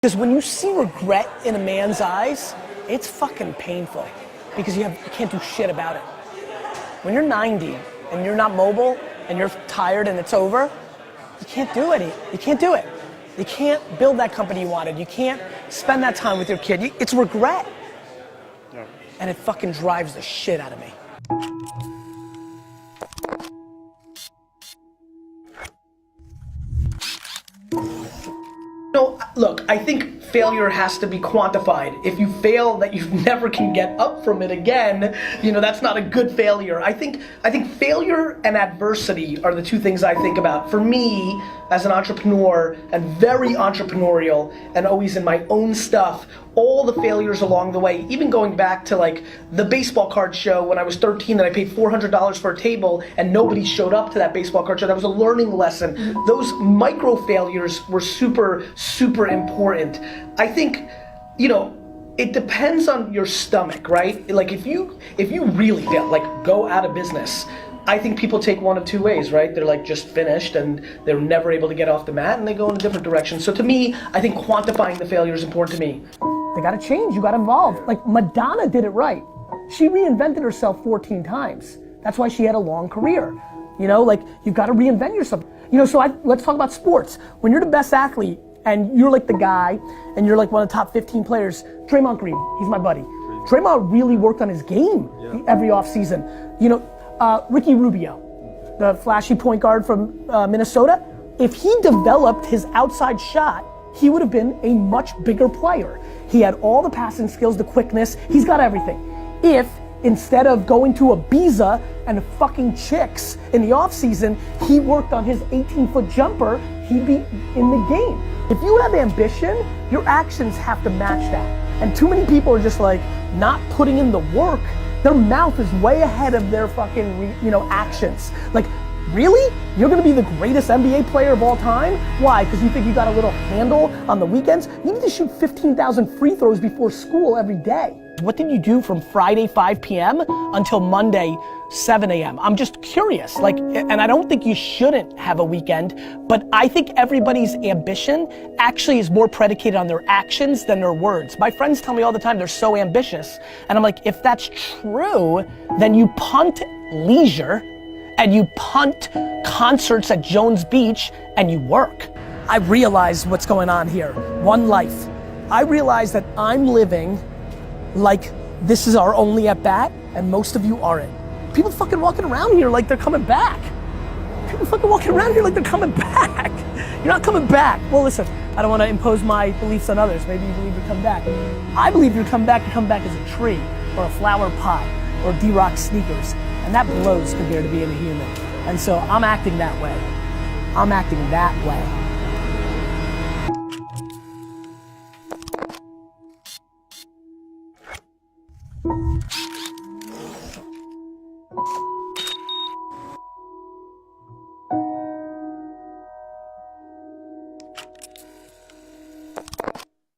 Because when you see regret in a man's eyes, it's fucking painful because you can't do shit about it. When you're 90 and you're not mobile and you're tired and it's over, you can't do it. You can't do it. You can't build that company you wanted. You can't spend that time with your kid. It's regret. Yeah. And it fucking drives the shit out of me. No, look, I think failure has to be quantified. If you fail that you never can get up from it again, that's not a good failure. I think failure and adversity are the two things I think about. For me, as an entrepreneur and very entrepreneurial and always in my own stuff, all the failures along the way, even going back to like the baseball card show when I was 13 and I paid $400 for a table and nobody showed up to that baseball card show. That was a learning lesson. Those micro failures were super, super important. I think, it depends on your stomach, right? Like if you really fail, like go out of business, I think people take one of two ways, right? They're like just finished and they're never able to get off the mat and they go in a different direction. So to me, I think quantifying the failure is important to me. They gotta change, you gotta evolve. Like Madonna did it right. She reinvented herself 14 times. That's why she had a long career. You've gotta reinvent yourself. Let's talk about sports. When you're the best athlete and you're like the guy and you're like one of the top 15 players, Draymond Green, he's my buddy. Draymond really worked on his game every offseason. Ricky Rubio, the flashy point guard from Minnesota, if he developed his outside shot, he would have been a much bigger player. He had all the passing skills, the quickness, he's got everything. If instead of going to Ibiza and fucking chicks in the off season, he worked on his 18-foot jumper, he'd be in the game. If you have ambition, your actions have to match that. And too many people are just like not putting in the work. Their mouth is way ahead of their fucking, actions. Like, really? You're gonna be the greatest NBA player of all time? Why? Because you think you got a little handle on the weekends? You need to shoot 15,000 free throws before school every day. What did you do from Friday 5 p.m. until Monday 7 a.m.? I'm just curious, and I don't think you shouldn't have a weekend, but I think everybody's ambition actually is more predicated on their actions than their words. My friends tell me all the time they're so ambitious, and I'm like, if that's true, then you punt leisure, and you punt concerts at Jones Beach, and you work. I realize what's going on here. One life. I realize that I'm living like this is our only at bat, and most of you aren't. People fucking walking around here like they're coming back. People fucking walking around here like they're coming back. You're not coming back. Well, listen, I don't want to impose my beliefs on others. Maybe you believe you come back. I believe you come back as a tree, or a flower pot, or D-Rock sneakers. And that blows compared to being a human. And so I'm acting that way. I'm acting that way.